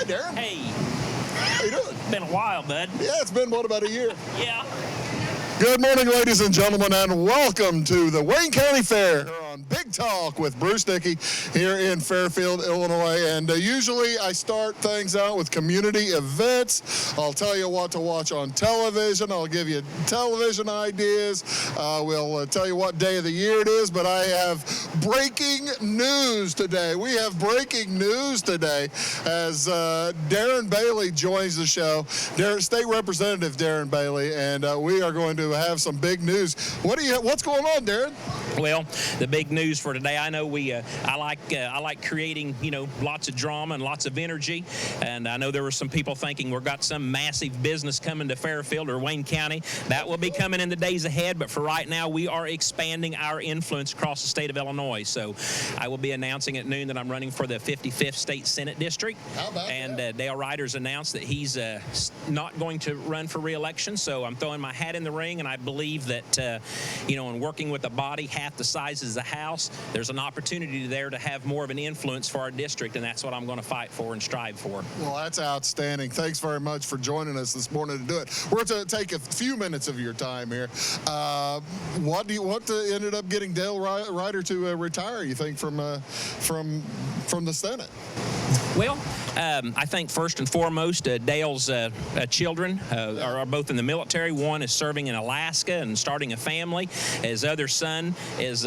Darren. Hey. How you doing? Been a while, bud. Yeah, it's been, about a year? Yeah. Good morning, ladies and gentlemen, and welcome to the Wayne County Fair here on Big Talk with Bruce Dickey here in Fairfield, Illinois. And usually I start things out with community events. I'll tell you what to watch on television. I'll give you television ideas. We'll tell you what day of the year it is, but I have breaking news today. We have breaking news today as Darren Bailey joins the show. State Representative Darren Bailey, and we are going to have some big news. What's going on, Darren? Well, the big news for today, I know I like creating, lots of drama and lots of energy. And I know there were some people thinking we've got some massive business coming to Fairfield or Wayne County. That will be coming in the days ahead. But for right now, we are expanding our influence across the state of Illinois. So I will be announcing at noon that I'm running for the 55th State Senate District. How about that? Dale Ryder's announced that he's not going to run for re-election. So I'm throwing my hat in the ring. And I believe that, in working with a body half the size as the House, there's an opportunity there to have more of an influence for our district, and that's what I'm going to fight for and strive for. Well, that's outstanding. Thanks very much for joining us this morning to do it. We're going to take a few minutes of your time here. What ended up getting Dale Ryder to retire, you think, from the Senate? Well, I think first and foremost, Dale's children are both in the military. One is serving in Alaska and starting a family. His other son is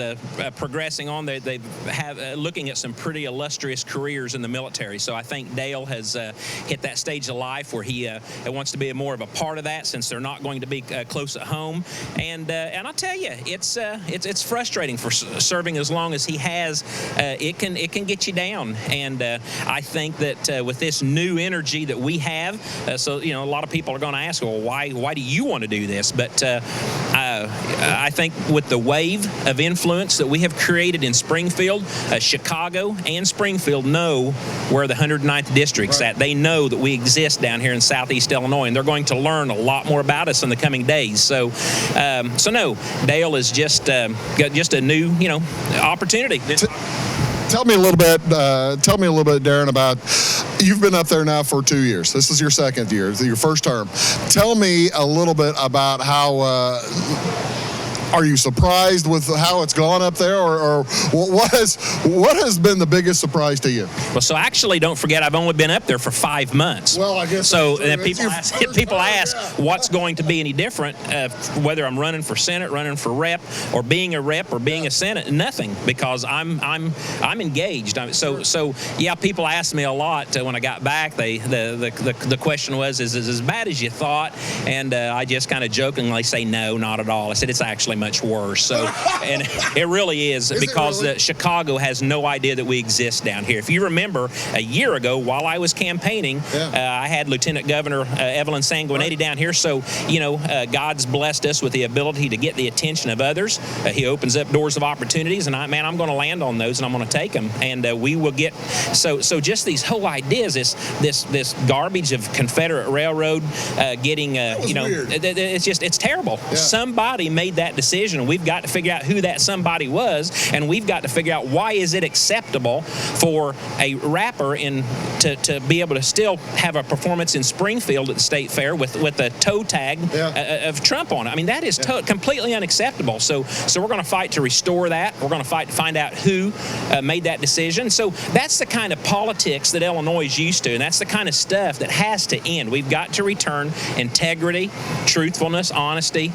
progressing on. They have looking at some pretty illustrious careers in the military. So I think Dale has hit that stage of life where he wants to be more of a part of that, since they're not going to be close at home. And I'll tell you, it's frustrating for serving as long as he has. It can get you down. And I think that with this new energy that we have, so a lot of people are going to ask, well, why do you want to do this? But I think with the wave of influence that we have created in Springfield, Chicago and Springfield know where the 109th District's at. They know that we exist down here in Southeast Illinois, and they're going to learn a lot more about us in the coming days. So no, Dale is just a new, opportunity. Tell me a little bit, Darren, about, you've been up there now for 2 years. This is your second year, your first term. Tell me a little bit about how, are you surprised with how it's gone up there, or what has been the biggest surprise to you? Well, so actually, don't forget, I've only been up there for 5 months. Well, I guess so. And people ask what's going to be any different, whether I'm running for Senate, running for rep, or being a rep, or being a Senate. Nothing, because I'm engaged. So yeah, people ask me a lot when I got back. The question was, is it as bad as you thought? And I just kind of jokingly say, no, not at all. I said it's actually much worse. So, and it really is because really? Chicago has no idea that we exist down here. If you remember, a year ago while I was campaigning, I had Lieutenant Governor Evelyn Sanguinetti down here. So, God's blessed us with the ability to get the attention of others. He opens up doors of opportunities, and I'm going to land on those, and I'm going to take them. And we will get so just these whole ideas, this garbage of Confederate Railroad getting it's terrible. Yeah. Somebody made that decision, and we've got to figure out who that somebody was, and we've got to figure out why is it acceptable for a rapper to be able to still have a performance in Springfield at the State Fair with a toe tag of Trump on it. I mean, that is completely unacceptable. So we're going to fight to restore that. We're going to fight to find out who made that decision. So that's the kind of politics that Illinois is used to, and that's the kind of stuff that has to end. We've got to return integrity, truthfulness, honesty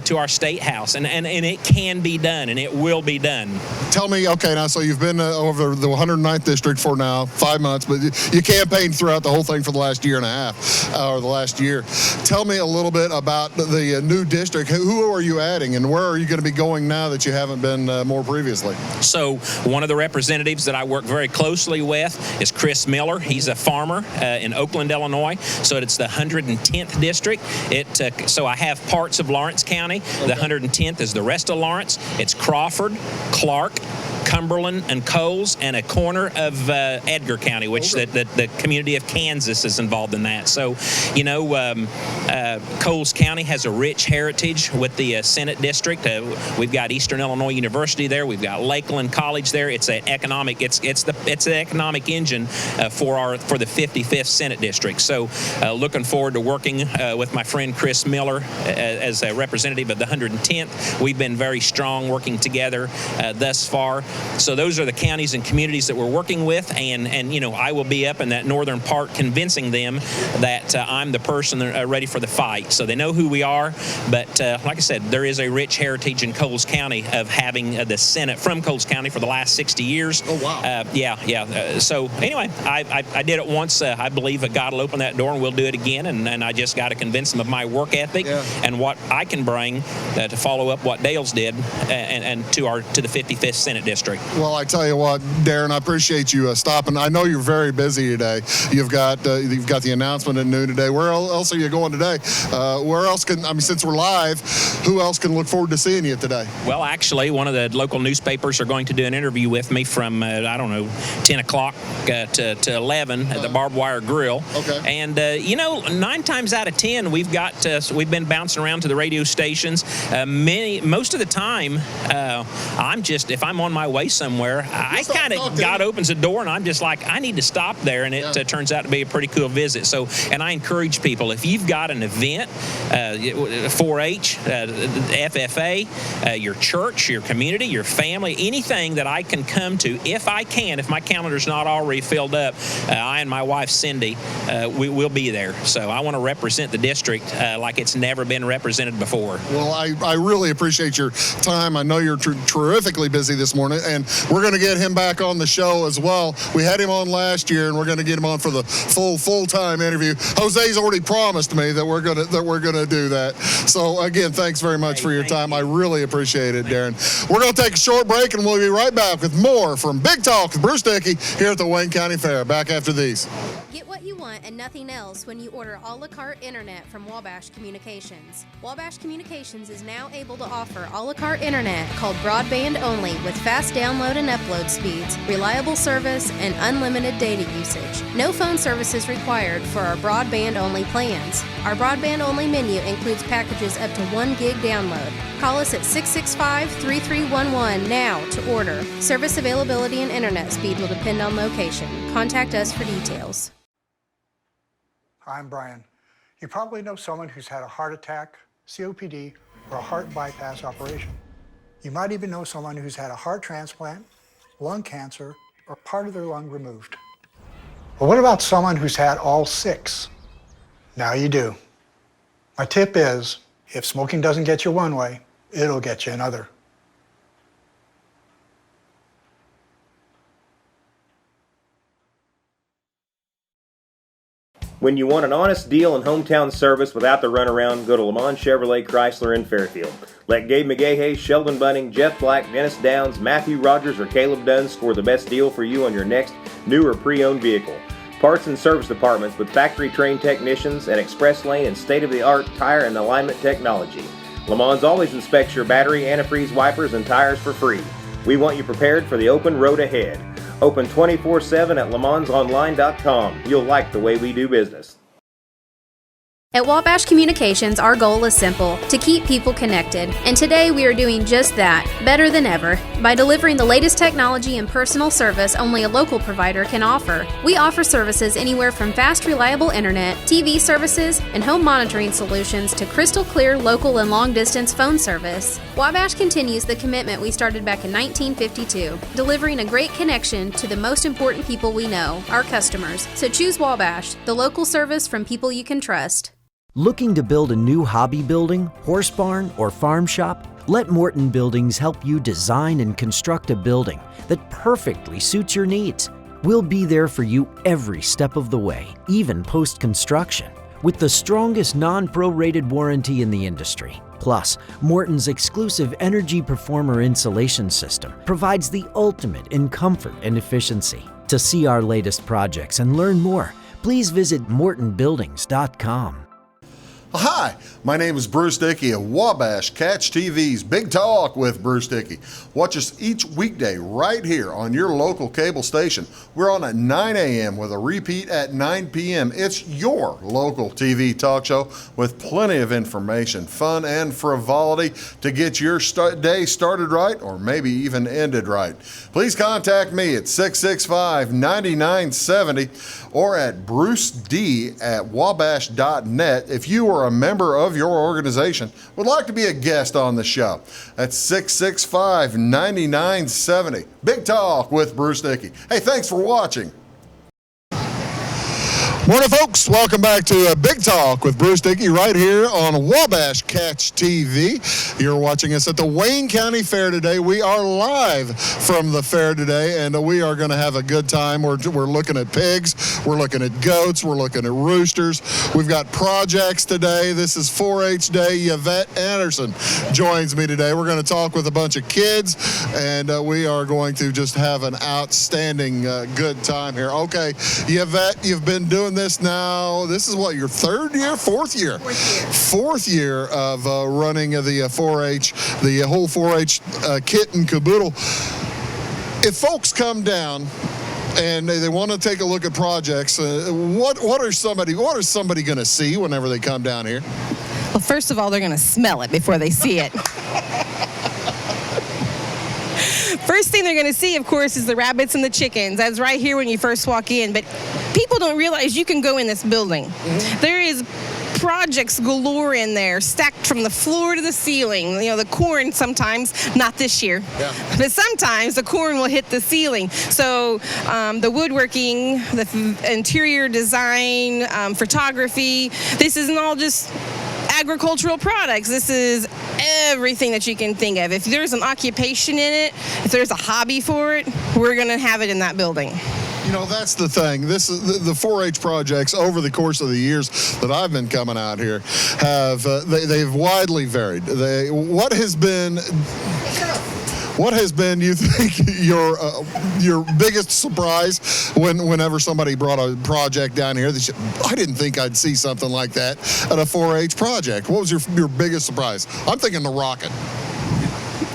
to our state house, and it can be done, and it will be done. Tell me, okay, now, so you've been over the 109th District for now 5 months, but you campaigned throughout the whole thing for the last year and a half, or the last year. Tell me a little bit about the new district. Who are you adding, and where are you going to be going now that you haven't been more previously? So one of the representatives that I work very closely with is Chris Miller. He's a farmer in Oakland, Illinois. So it's the 110th District. So I have parts of Lawrence County. The 110th is the rest of Lawrence. It's Crawford, Clark, Cumberland and Coles, and a corner of Edgar County, which the community of Kansas is involved in that. So, Coles County has a rich heritage with the Senate District. We've got Eastern Illinois University there. We've got Lakeland College there. It's an economic. It's the economic engine for the 55th Senate District. So, looking forward to working with my friend Chris Miller as a representative of the 110th. We've been very strong working together thus far. So those are the counties and communities that we're working with, and I will be up in that northern part convincing them that I'm the person ready for the fight. So they know who we are, but like I said, there is a rich heritage in Coles County of having the Senate from Coles County for the last 60 years. Oh, wow. So anyway, I did it once. I believe that God will open that door, and we'll do it again, and I just got to convince them of my work ethic and what I can bring to follow up what Dale's did and to the 55th Senate District. Well, I tell you what, Darren, I appreciate you stopping. I know you're very busy today. You've got the announcement at noon today. Where else are you going today? Where else since we're live, who else can look forward to seeing you today? Well, actually, one of the local newspapers are going to do an interview with me from 10 o'clock to 11 at the Barbed Wire Grill. Okay. And 9 times out of 10, we've been bouncing around to the radio stations. Most of the time, if I'm on my way somewhere, I kind of, God opens the door and I'm just like, I need to stop there, and it turns out to be a pretty cool visit. So, and I encourage people, if you've got an event, 4-H, FFA, your church, your community, your family, anything that I can come to, if my calendar's not already filled up, I and my wife Cindy, we will be there. So I want to represent the district like it's never been represented before. Well, I really appreciate your time. I know you're terrifically busy this morning, and we're going to get him back on the show as well. We had him on last year, and we're going to get him on for the full-time interview. Jose's already promised me that we're going to do that. So again, thanks very much for your time. I really appreciate it, Darren. We're going to take a short break, and we'll be right back with more from Big Talk with Bruce Dickey here at the Wayne County Fair. Back after these. Get what you want and nothing else when you order a la carte internet from Wabash Communications. Wabash Communications is now able to offer a la carte internet called broadband only with fast download and upload speeds, reliable service, and unlimited data usage. No phone service is required for our broadband only plans. Our broadband only menu includes packages up to 1 gig download. Call us at 665-3311 now to order. Service availability and internet speed will depend on location. Contact us for details. I'm Brian. You probably know someone who's had a heart attack, COPD, or a heart bypass operation. You might even know someone who's had a heart transplant, lung cancer, or part of their lung removed. But what about someone who's had all 6? Now you do. My tip is, if smoking doesn't get you one way, it'll get you another. When you want an honest deal and hometown service without the runaround, go to Lamont Chevrolet Chrysler in Fairfield. Let Gabe McGahey, Sheldon Bunning, Jeff Black, Dennis Downs, Matthew Rogers, or Caleb Dunn score the best deal for you on your next new or pre-owned vehicle. Parts and service departments with factory-trained technicians and express lane and state-of-the-art tire and alignment technology. Lamont always inspects your battery, antifreeze, wipers, and tires for free. We want you prepared for the open road ahead. Open 24/7 at LeMansOnline.com. You'll like the way we do business. At Wabash Communications, our goal is simple, to keep people connected. And today we are doing just that, better than ever, by delivering the latest technology and personal service only a local provider can offer. We offer services anywhere from fast, reliable internet, TV services, and home monitoring solutions to crystal clear local and long-distance phone service. Wabash continues the commitment we started back in 1952, delivering a great connection to the most important people we know, our customers. So choose Wabash, the local service from people you can trust. Looking to build a new hobby building, horse barn, or farm shop? Let Morton Buildings help you design and construct a building that perfectly suits your needs. We'll be there for you every step of the way, even post-construction, with the strongest non-prorated warranty in the industry. Plus, Morton's exclusive Energy Performer insulation system provides the ultimate in comfort and efficiency. To see our latest projects and learn more, please visit mortonbuildings.com. Hi, my name is Bruce Dickey of Wabash Catch TV's Big Talk with Bruce Dickey. Watch us each weekday right here on your local cable station. We're on at 9 a.m. with a repeat at 9 p.m. It's your local TV talk show with plenty of information, fun, and frivolity to get your day started right or maybe even ended right. Please contact me at 665-9970 or at bruced@wabash.net if you are a member of your organization would like to be a guest on the show. That's 665-9970. Big Talk with Bruce Dickey. Hey, thanks for watching. Morning, folks. Welcome back to Big Talk with Bruce Dickey right here on Wabash Catch TV. You're watching us at the Wayne County Fair today. We are live from the fair today, and we are going to have a good time. We're looking at pigs. We're looking at goats. We're looking at roosters. We've got projects today. This is 4-H Day. Yvette Anderson joins me today. We're going to talk with a bunch of kids, and we are going to just have an outstanding good time here. Okay, Yvette, you've been doing this now. This is what, your third year? Fourth year? Fourth year of running the 4-H, the whole 4-H kit and caboodle. If folks come down and they want to take a look at projects, what is somebody going to see whenever they come down here? Well, first of all, they're going to smell it before they see it. First thing they're going to see, of course, is the rabbits and the chickens. That's right here when you first walk in. But people don't realize you can go in this building. Mm-hmm. There is projects galore in there, stacked from the floor to the ceiling. You know, the corn sometimes, not this year, but sometimes the corn will hit the ceiling. So the woodworking, the interior design, photography, this isn't all just agricultural products. This is everything that you can think of. If there's an occupation in it, if there's a hobby for it, we're going to have it in that building. You know, that's the thing. This is the 4-H projects over the course of the years that I've been coming out here have they've widely varied. What has been, you think, your biggest surprise whenever somebody brought a project down here? I didn't think I'd see something like that at a 4-H project. What was your biggest surprise? I'm thinking the rocket.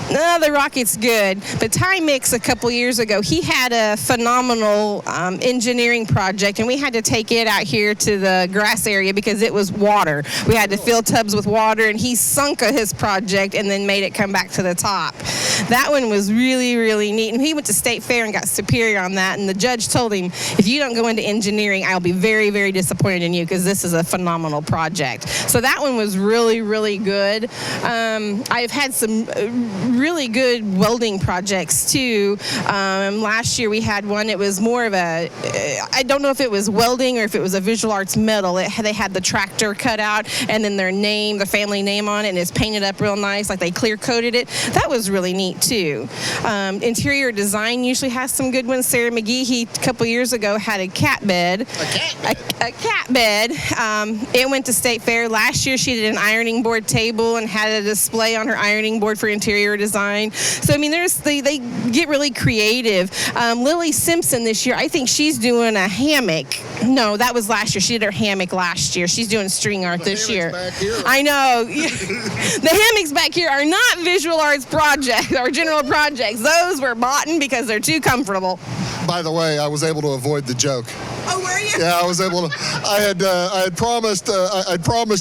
No, the rocket's good. But Ty Mix, a couple years ago, he had a phenomenal engineering project, and we had to take it out here to the grass area because it was water. We had to fill tubs with water, and he sunk his project and then made it come back to the top. That one was really, really neat. And he went to State Fair and got superior on that, and the judge told him, if you don't go into engineering, I'll be very, very disappointed in you because this is a phenomenal project. So that one was really, really good. I've had some really good welding projects too. Last year we had one. It was more of a, I don't know if it was welding or if it was a visual arts metal. They had the tractor cut out and then their name, the family name on it, and it's painted up real nice, like they clear coated it. That was really neat too. Interior design usually has some good ones. Sarah McGee, a couple years ago, had a cat bed. A cat bed. It went to State Fair. Last year she did an ironing board table and had a display on her ironing board for interior design. So, I mean, they get really creative. Lily Simpson this year, I think she's doing a hammock. No, that was last year. She did her hammock last year. She's doing string art this year. Back here. I know. The hammocks back here are not visual arts projects or general projects. Those were bought in because they're too comfortable. By the way, I was able to avoid the joke. Oh, were you? Yeah, I was able to. I had promised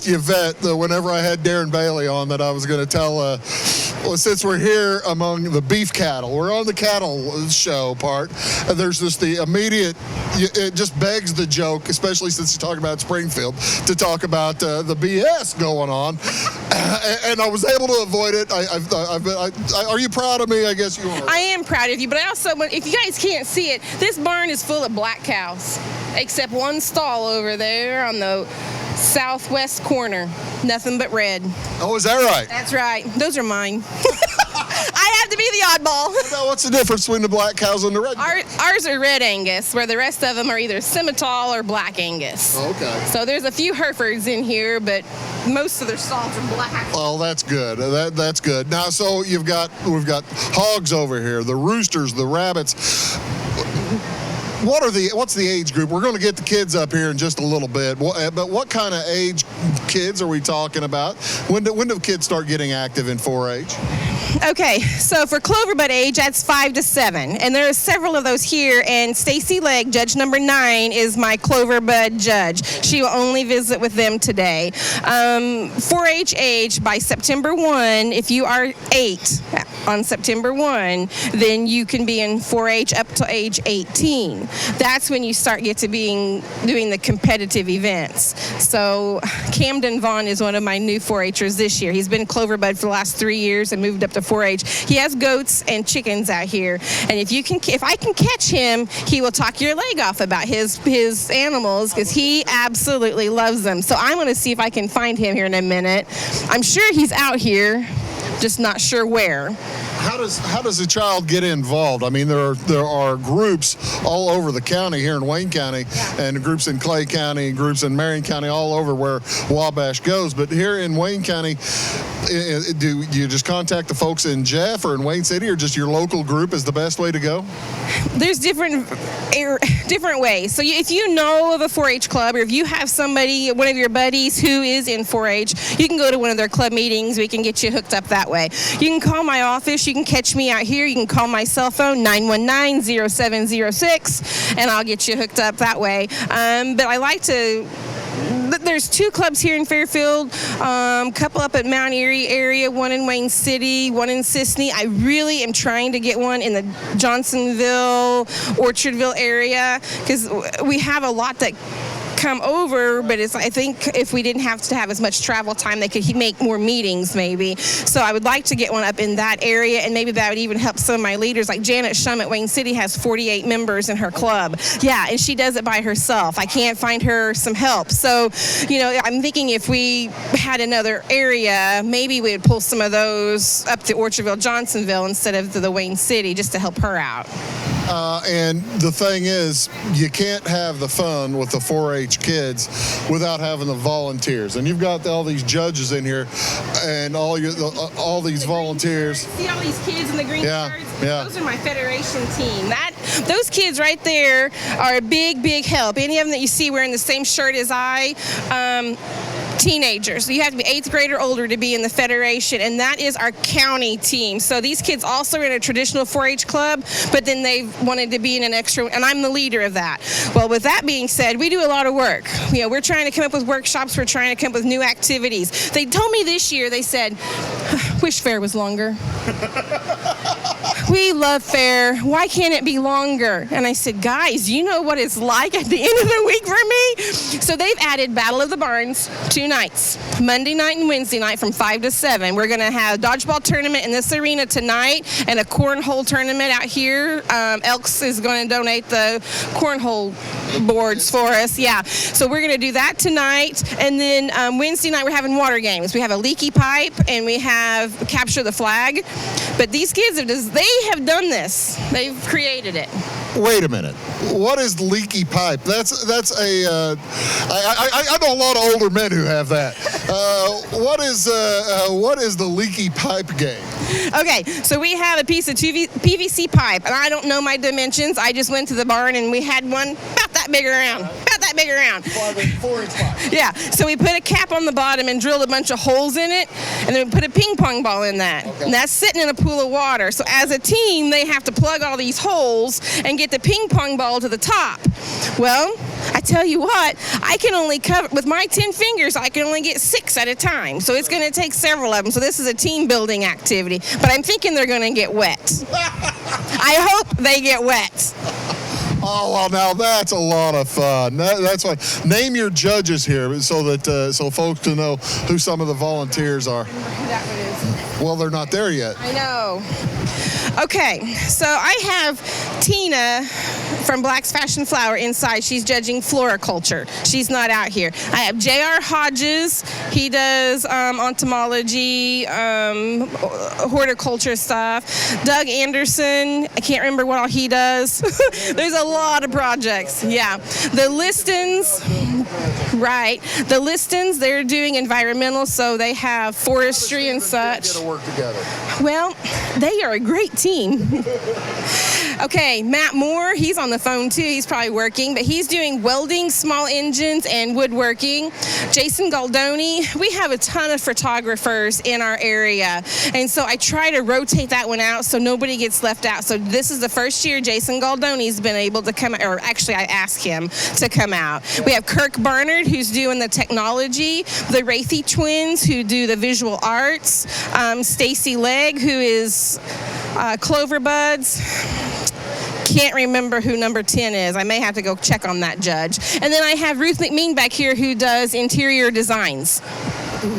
Yvette that whenever I had Darren Bailey on that I was going to tell. Well, since we're here among the beef cattle, we're on the cattle show part. And there's just the immediate. It just begs the joke, especially since you talk about Springfield, to talk about the BS going on. And I was able to avoid it. Are you proud of me? I guess you are. I am proud of you, but I also, if you guys can't see it, this barn is full of black cows, except one stall over there on the southwest corner. Nothing but red. Oh, is that right? That's right. Those are mine. I have to be the oddball. Now, what's the difference between the black cows and the red? Ours are red Angus, where the rest of them are either Simmental or black Angus. Okay. So there's a few Herefords in here, but most of their stalls are black. Oh, that's good. That's good. Now, so we've got hogs over here, the roosters, the rabbits. What's the age group? We're going to get the kids up here in just a little bit. But what kind of age kids are we talking about? When do kids start getting active in 4-H? Okay, so for Cloverbud age, that's 5 to 7, and there are several of those here. And Stacy Legg, judge number 9, is my Cloverbud judge. She will only visit with them today. 4-H age by September 1. If you are 8 on September 1, then you can be in 4-H up to age 18. That's when you start doing the competitive events. So Camden Vaughn is one of my new 4-Hers this year. He's been Cloverbud for the last 3 years and moved up to 4-H. He has goats and chickens out here, and if I can catch him, he will talk your leg off about his animals, because he absolutely loves them. So I'm going to see if I can find him here in a minute. I'm sure he's out here, just not sure where. How does a child get involved? I mean, there are groups all over the county here in Wayne County, and groups in Clay County, groups in Marion County, all over where Wabash goes. But here in Wayne County, do you just contact the folks in Jeff or in Wayne City, or just your local group is the best way to go? There's different ways. So if you know of a 4-H club, or if you have somebody, one of your buddies who is in 4-H, you can go to one of their club meetings. We can get you hooked up that way. You can call my office. You can catch me out here. You can call my cell phone, 919-0706, and I'll get you hooked up that way. But I like to... There's 2 clubs here in Fairfield, couple up at Mount Airy area, one in Wayne City, one in Sisney. I really am trying to get one in the Johnsonville, Orchardville area, because we have a lot that come over, but I think if we didn't have to have as much travel time, they could make more meetings maybe. So I would like to get one up in that area, and maybe that would even help some of my leaders. Like Janet Shum at Wayne City has 48 members in her club. Yeah, and she does it by herself. I can't find her some help. So, I'm thinking if we had another area, maybe we would pull some of those up to Orchardville, Johnsonville instead of to the Wayne City, just to help her out. And the thing is, you can't have the fun with the 4-H kids without having the volunteers. And you've got all these judges in here, and all these volunteers. See all these kids in the green shirts? Yeah. Those are my federation team. Those kids right there are a big, big help. Any of them that you see wearing the same shirt as I, teenagers. So you have to be 8th grade or older to be in the federation, and that is our county team. So these kids also are in a traditional 4-H club, but then they wanted to be in an extra, and I'm the leader of that. Well, with that being said, we do a lot of work. We're trying to come up with workshops. We're trying to come up with new activities. They told me this year, they said, wish fair was longer. We love fair. Why can't it be longer? And I said, guys, you know what it's like at the end of the week for me? So they've added Battle of the Barns 2 nights, Monday night and Wednesday night from 5 to 7. We're going to have a dodgeball tournament in this arena tonight and a cornhole tournament out here. Elks is going to donate the cornhole boards for us. Yeah. So we're going to do that tonight. And then Wednesday night we're having water games. We have a leaky pipe and we have capture the flag. But these kids have done this. They've created it. Wait a minute. What is leaky pipe? That's a. I know a lot of older men who have that. What is the leaky pipe game? Okay, so we have a piece of PVC pipe, and I don't know my dimensions. I just went to the barn and we had one about that big around. About that big around. 4-inch pipe. Yeah. So we put a cap on the bottom and drilled a bunch of holes in it, and then we put a ping pong ball in that. Okay. And that's sitting in a pool of water. So as a team, they have to plug all these holes and get the ping pong ball to the top. Well, I tell you what, I can only cover, with my 10 fingers, I can only get 6 at a time. So it's going to take several of them. So this is a team building activity. But I'm thinking they're going to get wet. I hope they get wet. Oh, well, now that's a lot of fun. That's why. Name your judges here so that so folks can know who some of the volunteers are. That one is. Well, they're not there yet. I know. Okay, so I have Tina from Black's Fashion Flower inside. She's judging floriculture. She's not out here. I have J.R. Hodges. He does entomology, horticulture stuff. Doug Anderson. I can't remember what all he does. There's a lot of projects. Yeah. The Listons. Right. The Listons, they're doing environmental, so they have forestry and such. Get to work together. Well, they are a great team. Okay, Matt Moore, he's on the phone too. He's probably working, but he's doing welding, small engines, and woodworking. Jason Galdoni, we have a ton of photographers in our area, and so I try to rotate that one out so nobody gets left out. So this is the first year Jason Galdoni's been able to come, or actually I asked him to come out. We have Kirk Barnard, who's doing the technology, the Wraithy twins, who do the visual arts, Stacy Legg, who is Clover Buds. Can't remember who number 10 is. I may have to go check on that, Judge. And then I have Ruth McMean back here, who does interior designs.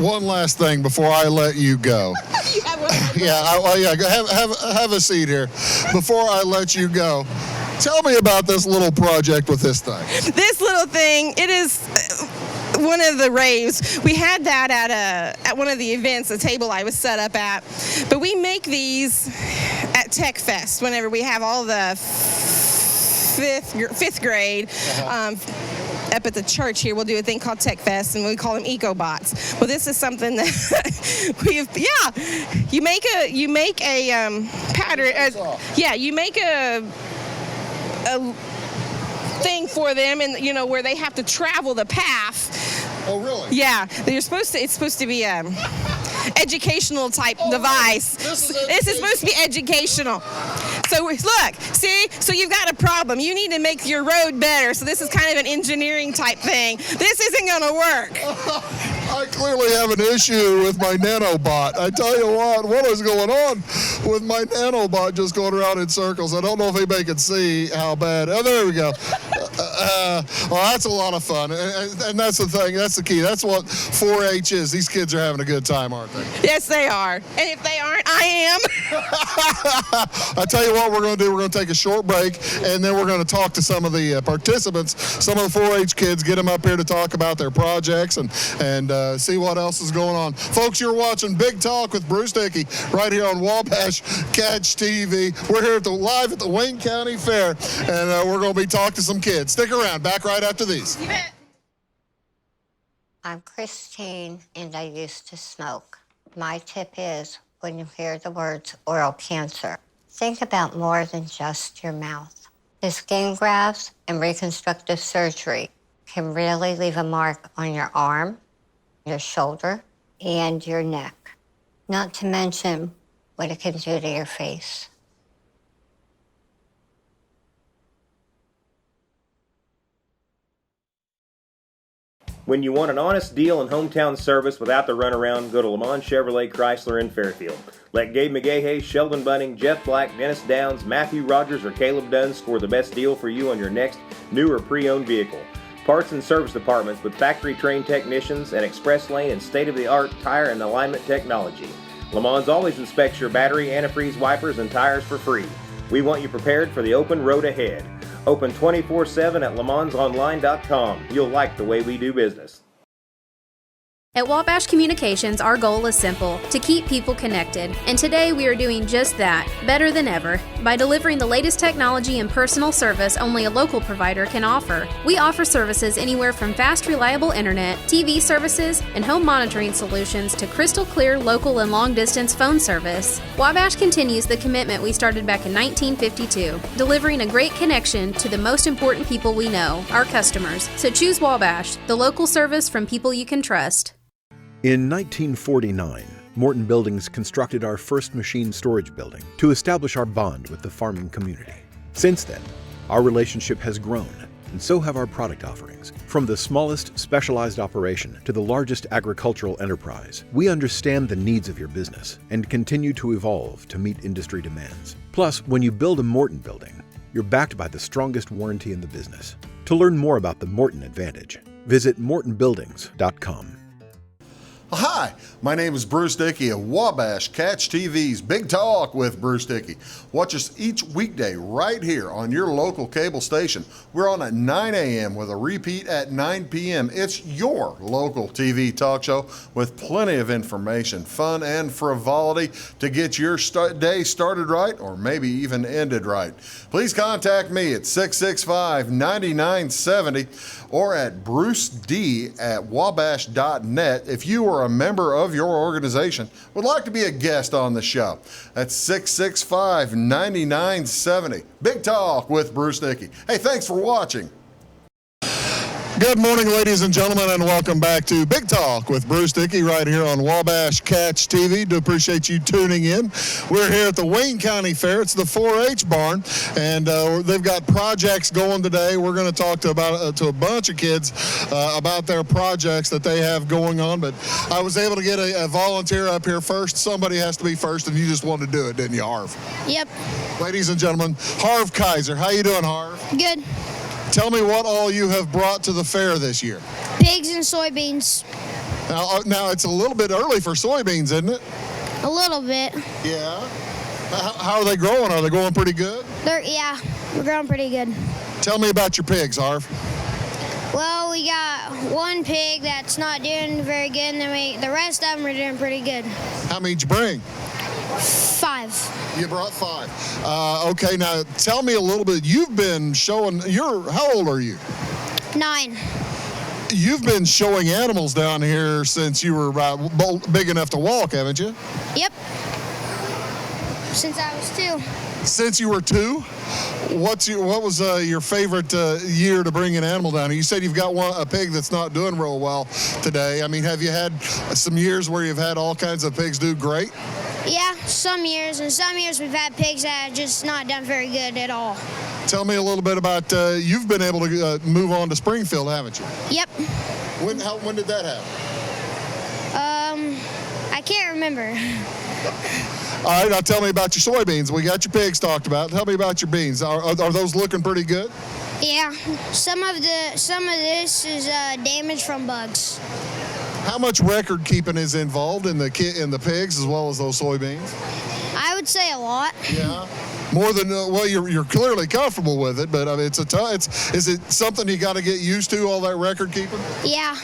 One last thing before I let you go. You have one? Have a seat here. Before I let you go, tell me about this little project with this thing. This little thing, it is one of the raves. We had that at one of the events, a table I was set up at. But we make these at Tech Fest whenever we have all the fifth grade. Up at the church here, we'll do a thing called Tech Fest, and we call them EcoBots. Well, this is something that you make a pattern. You make a thing for them, and where they have to travel the path. Oh, really? Yeah, it's supposed to be a educational type device. This is supposed to be educational. So look, see, so you've got a problem. You need to make your road better. So this is kind of an engineering type thing. This isn't going to work. I clearly have an issue with my nanobot. I tell you what is going on with my nanobot just going around in circles? I don't know if anybody can see how bad. Oh, there we go. Well, that's a lot of fun. And that's the thing. That's the key. That's what 4-H is. These kids are having a good time, aren't they? Yes, they are. And if they aren't, I am. I tell you what we're going to do. We're going to take a short break, and then we're going to talk to some of the participants, some of the 4-H kids, get them up here to talk about their projects and see what else is going on. Folks, you're watching Big Talk with Bruce Dickey right here on Wabash Catch TV. We're here live at the Wayne County Fair, and we're going to be talking to some kids. Stick around. Back right after these. You bet. I'm Christine, and I used to smoke. My tip is, when you hear the words oral cancer, think about more than just your mouth. The skin grafts and reconstructive surgery can really leave a mark on your arm, your shoulder, and your neck. Not to mention what it can do to your face. When you want an honest deal and hometown service without the runaround, go to Lamont Chevrolet Chrysler in Fairfield. Let Gabe McGahey, Sheldon Bunning, Jeff Black, Dennis Downs, Matthew Rogers, or Caleb Dunn score the best deal for you on your next new or pre-owned vehicle. Parts and service departments with factory-trained technicians and express lane and state-of-the-art tire and alignment technology. Lamont always inspects your battery, antifreeze, wipers, and tires for free. We want you prepared for the open road ahead. Open 24/7 at LeMansOnline.com. You'll like the way we do business. At Wabash Communications, our goal is simple, to keep people connected. And today we are doing just that, better than ever, by delivering the latest technology and personal service only a local provider can offer. We offer services anywhere from fast, reliable internet, TV services, and home monitoring solutions to crystal clear local and long-distance phone service. Wabash continues the commitment we started back in 1952, delivering a great connection to the most important people we know, our customers. So choose Wabash, the local service from people you can trust. In 1949, Morton Buildings constructed our first machine storage building to establish our bond with the farming community. Since then, our relationship has grown, and so have our product offerings. From the smallest specialized operation to the largest agricultural enterprise, we understand the needs of your business and continue to evolve to meet industry demands. Plus, when you build a Morton building, you're backed by the strongest warranty in the business. To learn more about the Morton Advantage, visit mortonbuildings.com. Hi, my name is Bruce Dickey of Wabash Catch TV's Big Talk with Bruce Dickey. Watch us each weekday right here on your local cable station. We're on at 9 a.m. with a repeat at 9 p.m. It's your local TV talk show with plenty of information, fun, and frivolity to get your day started right or maybe even ended right. Please contact me at 665-9970 or at bruced@wabash.net if you are a member of your organization would like to be a guest on the show. That's 665-9970. Big Talk with Bruce Dickey. Hey, thanks for watching. Good morning, ladies and gentlemen, and welcome back to Big Talk with Bruce Dickey right here on Wabash Catch TV. Do appreciate you tuning in. We're here at the Wayne County Fair. It's the 4-H barn, and they've got projects going today. We're going to talk to a bunch of kids about their projects that they have going on, but I was able to get a volunteer up here first. Somebody has to be first, and you just wanted to do it, didn't you, Harv? Yep. Ladies and gentlemen, Harv Kaiser. How you doing, Harv? Good. Tell me what all you have brought to the fair this year. Pigs and soybeans. Now it's a little bit early for soybeans, isn't it? A little bit. Yeah. How are they growing? Are they growing pretty good? Yeah, we're growing pretty good. Tell me about your pigs, Harv. Well, we got one pig that's not doing very good, and then the rest of them are doing pretty good. How many did you bring? 5. You brought 5. Okay, now tell me a little bit. You've been showing, how old are you? 9. You've been showing animals down here since you were big enough to walk, haven't you? Yep. Since I was 2. Since you were 2? What was your favorite year to bring an animal down here? You said you've got a pig that's not doing real well today. I mean, have you had some years where you've had all kinds of pigs do great? Yeah, some years, and some years we've had pigs that have just not done very good at all. Tell me a little bit about, you've been able to move on to Springfield, haven't you? Yep. When did that happen? I can't remember. All right, now tell me about your soybeans. We got your pigs talked about. Tell me about your beans. Are those looking pretty good? Yeah, some of this is damage from bugs. How much record keeping is involved in the pigs as well as those soybeans? I would say a lot. Yeah. More than you're clearly comfortable with it, but I mean, is it something you got to get used to, all that record keeping? Yeah.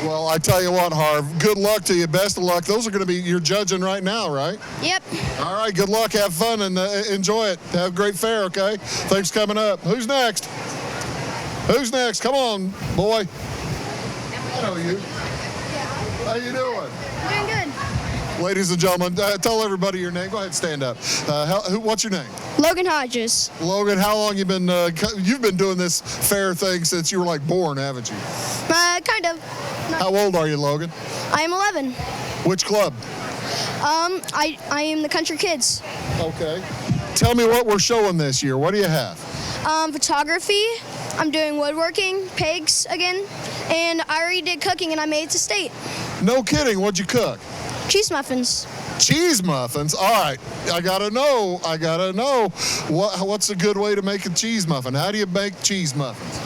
Well, I tell you what, Harv, good luck to you. Best of luck. Those are going to be, you're judging right now, right? Yep. All right, good luck. Have fun and enjoy it. Have a great fair, okay? Thanks for coming up. Who's next? Who's next? Come on, boy. I know you. How you doing? Doing good. Ladies and gentlemen, tell everybody your name. Go ahead and stand up. What's your name? Logan Hodges. Logan, how long you've been doing this fair thing since you were like born, haven't you? Kind of. How old are you, Logan? I am 11. Which club? I am the Country Kids. Okay. Tell me what we're showing this year. What do you have? Photography. I'm doing woodworking, pigs again, and I already did cooking and I made it to state. No kidding. What'd you cook? Cheese muffins. Cheese muffins? All right. I gotta know. What's a good way to make a cheese muffin? How do you make cheese muffins?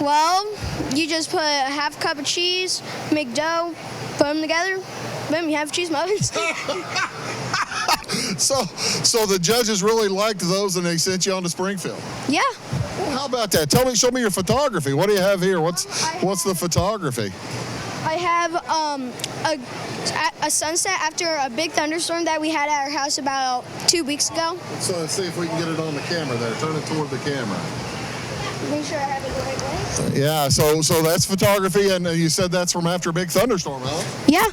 Well, you just put a half cup of cheese, make dough, put them together, boom, you have cheese muffins. So the judges really liked those and they sent you on to Springfield? Yeah. Well, how about that? Show me your photography. What do you have here? What's the photography? I have a sunset after a big thunderstorm that we had at our house about 2 weeks ago. So let's see if we can get it on the camera there. Turn it toward the camera. Make sure I have it the right way. Yeah, so that's photography, and you said that's from after a big thunderstorm, huh? Yeah.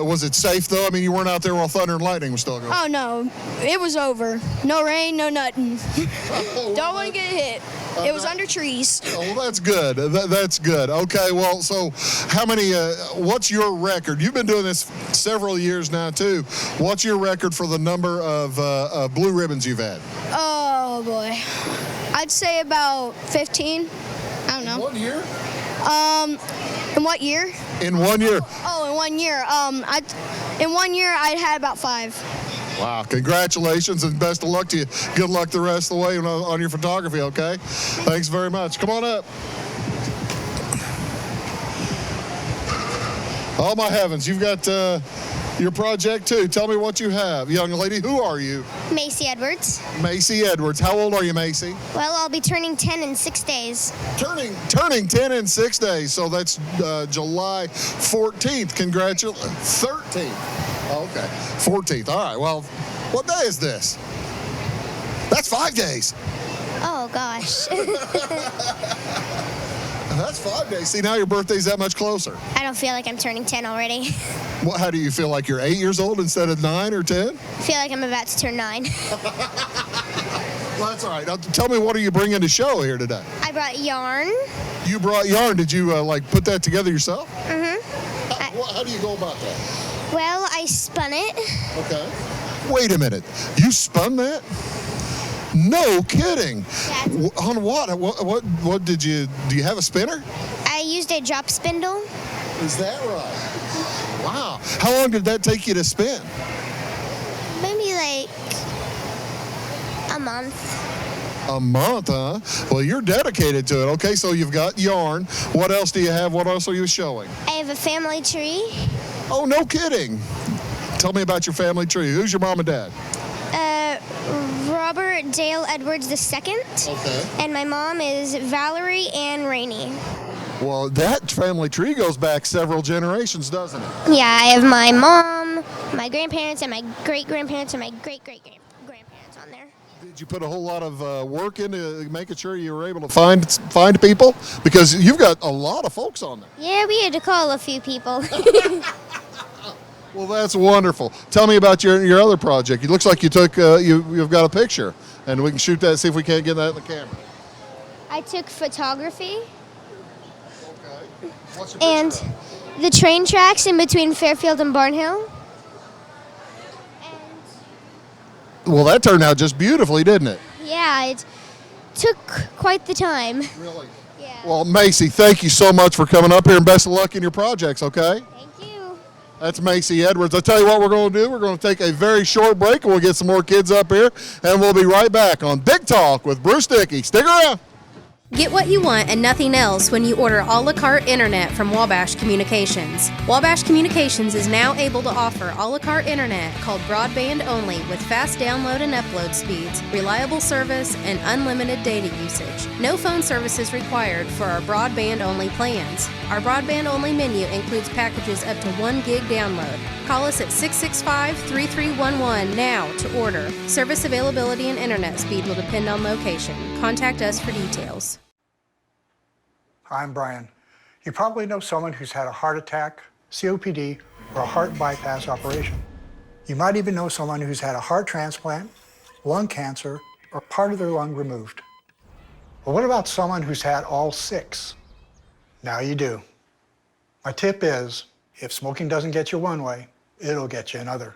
Was it safe, though? I mean, you weren't out there while thunder and lightning was still going. Oh, no. It was over. No rain, no nothing. Don't want to get hit. It was under trees. Oh, well, that's good. That's good. Okay, well, so how many, what's your record? You've been doing this several years now, too. What's your record for the number of blue ribbons you've had? Oh, boy. I'd say about 15. I don't know. What year? In what year? In 1 year. Oh, in 1 year. In 1 year, I'd had about 5. Wow, congratulations and best of luck to you. Good luck the rest of the way on your photography, okay? Thanks very much. Come on up. Oh, my heavens. You've got your project, too. Tell me what you have. Young lady, who are you? Macy Edwards. Macy Edwards. How old are you, Macy? Well, I'll be turning 10 in 6 days. Turning 10 in 6 days, so that's July 14th. Congratulations. 13th. Okay. 14th. All right. Well, what day is this? That's 5 days. Oh, gosh. That's 5 days. See, now your birthday's that much closer. I don't feel like I'm turning 10 already. Well, how do you feel, like you're 8 years old instead of 9 or 10? I feel like I'm about to turn 9. Well, that's all right. Now, tell me, what are you bringing to show here today? I brought yarn. You brought yarn. Did you, put that together yourself? Mm-hmm. How do you go about that? Well, I spun it. Okay. Wait a minute. You spun that? No kidding. Yeah. On what? What did you, do you have a spinner? I used a drop spindle. Is that right? Wow. How long did that take you to spin? Maybe like a month. A month, huh? Well, you're dedicated to it. Okay, so you've got yarn. What else do you have? What else are you showing? I have a family tree. Oh, no kidding. Tell me about your family tree. Who's your mom and dad? Robert Dale Edwards II. Okay. And my mom is Valerie Ann Rainey. Well, that family tree goes back several generations, doesn't it? Yeah, I have my mom, my grandparents, and my great-grandparents, and my great-great-grandparents on there. Did you put a whole lot of work into making sure you were able to find people? Because you've got a lot of folks on there. Yeah, we had to call a few people. Well, that's wonderful. Tell me about your other project. It looks like you took you've got a picture, and we can shoot that. See if we can't get that in the camera. I took photography. Okay. What's your And picture of? the train tracks in between Fairfield and Barnhill. Well, that turned out just beautifully, didn't it? Yeah, it took quite the time. Really? Yeah. Well, Macy, thank you so much for coming up here, and best of luck in your projects, okay? Thank you. That's Macy Edwards. I'll tell you what we're going to do. We're going to take a very short break, and we'll get some more kids up here, and we'll be right back on Big Talk with Bruce Dickey. Stick around. Get what you want and nothing else when you order a la carte internet from Wabash Communications. Wabash Communications is now able to offer a la carte internet called broadband only with fast download and upload speeds, reliable service, and unlimited data usage. No phone service is required for our broadband only plans. Our broadband only menu includes packages up to 1 gig download. Call us at 665-3311 now to order. Service availability and internet speed will depend on location. Contact us for details. I'm Brian. You probably know someone who's had a heart attack, COPD, or a heart bypass operation. You might even know someone who's had a heart transplant, lung cancer, or part of their lung removed. But what about someone who's had all 6? Now you do. My tip is, if smoking doesn't get you one way, it'll get you another.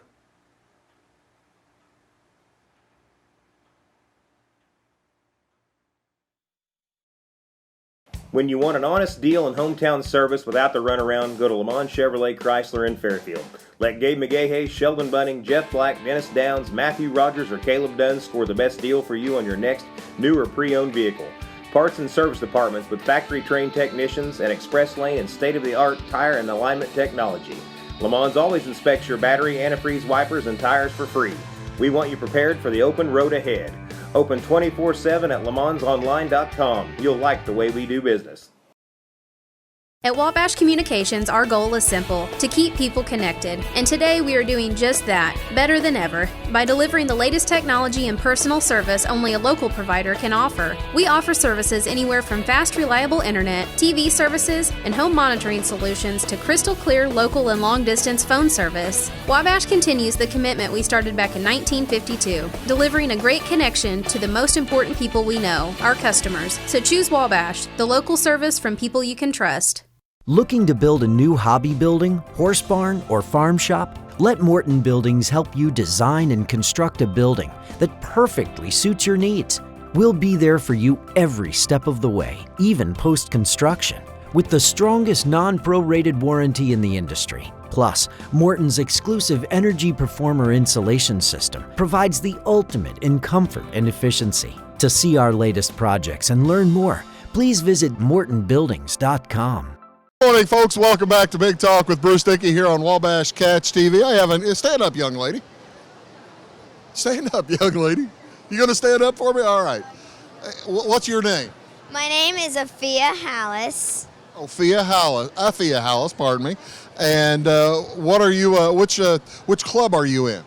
When you want an honest deal and hometown service without the runaround, go to Lamont Chevrolet Chrysler in Fairfield. Let Gabe McGahey, Sheldon Bunning, Jeff Black, Dennis Downs, Matthew Rogers, or Caleb Dunn score the best deal for you on your next new or pre-owned vehicle. Parts and service departments with factory-trained technicians and express lane and state-of-the-art tire and alignment technology. Lamont always inspects your battery, antifreeze, wipers, and tires for free. We want you prepared for the open road ahead. Open 24/7 at LeMansOnline.com. You'll like the way we do business. At Wabash Communications, our goal is simple, to keep people connected. And today we are doing just that, better than ever, by delivering the latest technology and personal service only a local provider can offer. We offer services anywhere from fast, reliable internet, TV services, and home monitoring solutions to crystal clear local and long-distance phone service. Wabash continues the commitment we started back in 1952, delivering a great connection to the most important people we know, our customers. So choose Wabash, the local service from people you can trust. Looking to build a new hobby building, horse barn, or farm shop? Let Morton Buildings help you design and construct a building that perfectly suits your needs. We'll be there for you every step of the way, even post-construction, with the strongest non-prorated warranty in the industry. Plus, Morton's exclusive Energy Performer insulation system provides the ultimate in comfort and efficiency. To see our latest projects and learn more, please visit mortonbuildings.com. Morning, folks. Welcome back to Big Talk with Bruce Dickey here on Wabash Catch TV. I have a stand up, young lady. Stand up, young lady. You gonna stand up for me? All right. What's your name? My name is Afia Hallis. Afia Hallis, pardon me. And what are you? Which club are you in?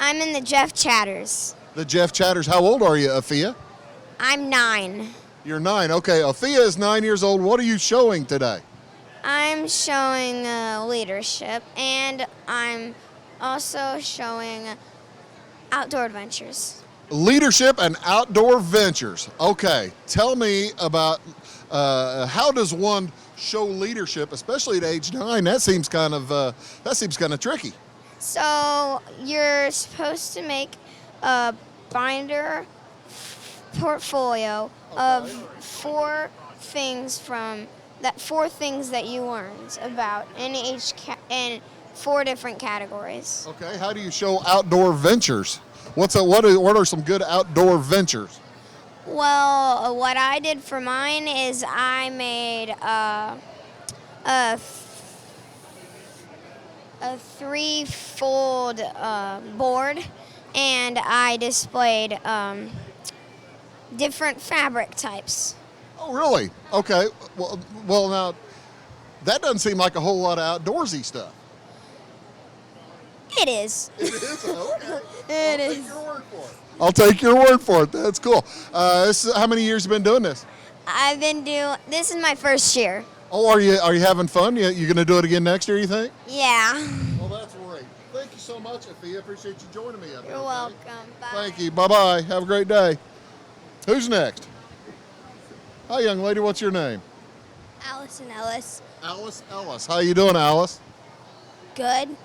I'm in the Jeff Chatters. The Jeff Chatters. How old are you, Afia? I'm 9. You're 9. Okay, Afia is 9 years old. What are you showing today? I'm showing leadership, and I'm also showing outdoor adventures. Leadership and outdoor ventures. Okay, tell me about how does one show leadership, especially at age 9? That seems kind of tricky. So you're supposed to make a binder portfolio of 4 things that you learned about in 4 different categories. Okay, how do you show outdoor ventures? What are some good outdoor ventures? Well, what I did for mine is I made a 3-fold board, and I displayed different fabric types. Oh, really? Okay. Well, now that doesn't seem like a whole lot of outdoorsy stuff. It is. It is? Okay. It is. Take your word for it. I'll take your word for it. That's cool. How many years have you been doing this? This is my first year. Oh, are you having fun? You going to do it again next year, you think? Yeah. Well, that's great. Thank you so much, Afia. Appreciate you joining me up here. You're welcome. Bye. Thank you. Bye-bye. Have a great day. Who's next? Hi, young lady. What's your name? Allison Ellis. Alice Ellis. How you doing, Alice? Good.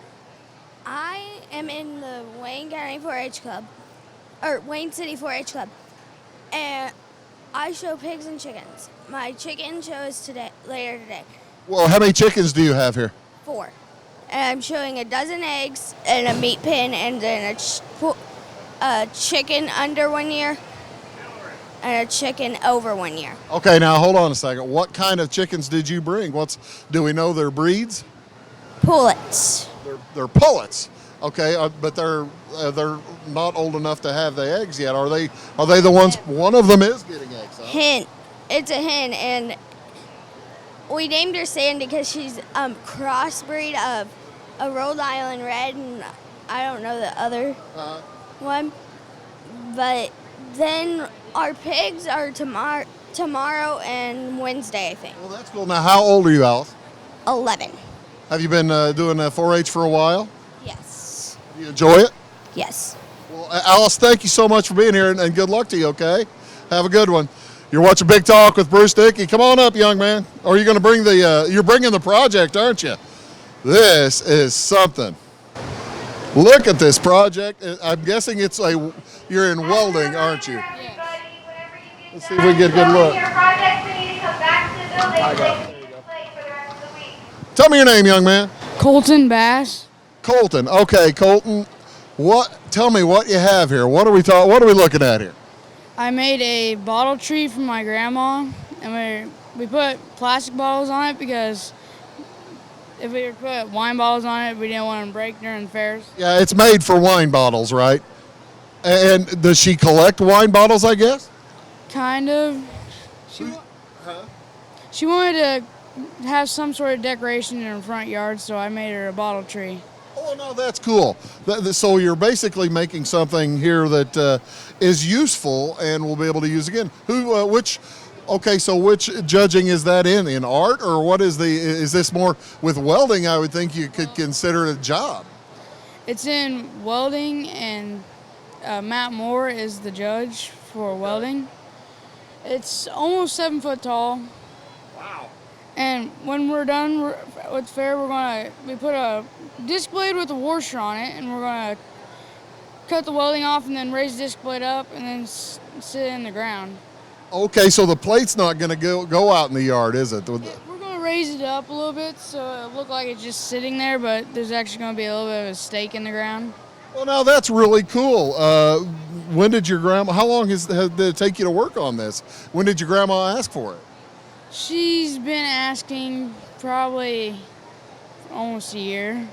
I am in the Wayne County 4-H Club, or Wayne City 4-H Club, and I show pigs and chickens. My chicken show is later today. Well, how many chickens do you have here? 4. And I'm showing a dozen eggs and a meat pin, and then a chicken under 1 year and a chicken over 1 year. Okay, now hold on a second. What kind of chickens did you bring? Do we know their breeds? Pullets. They're pullets. Okay, but they're not old enough to have the eggs yet. Are they the ones? One of them is getting eggs. Huh? Hen. It's a hen, and we named her Sandy because she's crossbreed of a Rhode Island Red, and I don't know the other one. But then our pigs are tomorrow and Wednesday, I think. Well, that's cool. Now, how old are you, Alice? 11. Have you been doing 4-H for a while? Yes. Do you enjoy it? Yes. Well, Alice, thank you so much for being here, and good luck to you, okay? Have a good one. You're watching Big Talk with Bruce Dickey. Come on up, young man. Or are you going to bring you're bringing the project, aren't you? This is something. Look at this project. I'm guessing you're in welding, aren't you? Yes. Let's see if we get a good look. Tell me your name, young man. Colton Bass. Colton. Okay, Colton. Tell me what you have here. What are we looking at here? I made a bottle tree for my grandma, and we put plastic bottles on it because if we were to put wine bottles on it, we didn't want them to break during the fairs. Yeah, it's made for wine bottles, right? And does she collect wine bottles, I guess? Kind of. She wanted to have some sort of decoration in her front yard, so I made her a bottle tree. Oh, no, that's cool. So you're basically making something here that is useful and we'll be able to use again. Which judging is that in art, or what is this more with welding? I would think you could consider it a job. It's in welding, and Matt Moore is the judge for welding. It's almost 7 foot tall. Wow. And when we're done with the fair, we put a disc blade with a washer on it, and we're gonna cut the welding off and then raise the disc blade up and then sit it in the ground. Okay, so the plate's not gonna go out in the yard, is it? We're gonna raise it up a little bit so it look like it's just sitting there, but there's actually gonna be a little bit of a stake in the ground. Well, now that's really cool. When did your grandma? How long did it take you to work on this? When did your grandma ask for it? She's been asking probably almost a year.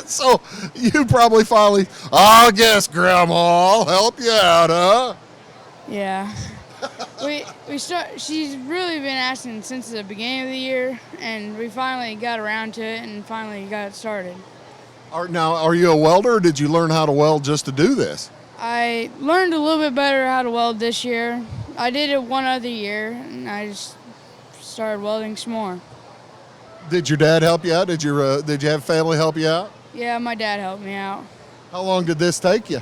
So you probably finally, I guess, Grandma, I'll help you out, huh? Yeah. She's really been asking since the beginning of the year, and we finally got around to it and finally got it started. Now, are you a welder, or did you learn how to weld just to do this? I learned a little bit better how to weld this year. I did it one other year, and I just started welding some more. Did your dad help you out? Did you have family help you out? Yeah, my dad helped me out. How long did this take you?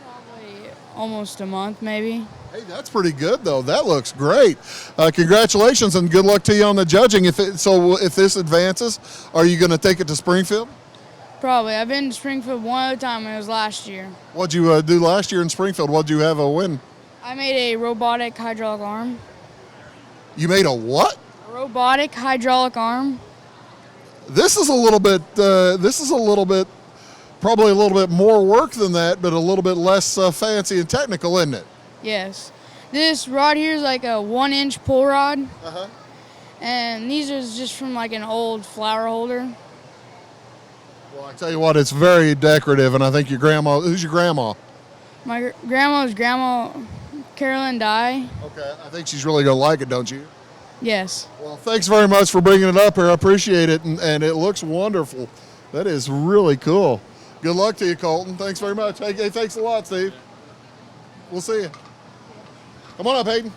Probably almost a month, maybe. Hey, that's pretty good, though. That looks great. Congratulations and good luck to you on the judging. If this advances, are you going to take it to Springfield? Probably. I've been to Springfield one other time, and it was last year. What'd you do last year in Springfield? What'd you have a win? I made a robotic hydraulic arm. You made a what? A robotic hydraulic arm. This is a little bit. Probably a little bit more work than that, but a little bit less fancy and technical, isn't it? Yes. This rod here is like a 1-inch pull rod. Uh-huh. And these are just from like an old flower holder. Well, I tell you what, it's very decorative, and I think your grandma. Who's your grandma? My grandma's Grandma Carolyn Dye. Okay, I think she's really gonna like it, don't you? Yes. Well, thanks very much for bringing it up here. I appreciate it, and it looks wonderful. That is really cool. Good luck to you, Colton. Thanks very much. Hey, thanks a lot, Steve. We'll see you. Come on up, Hayden.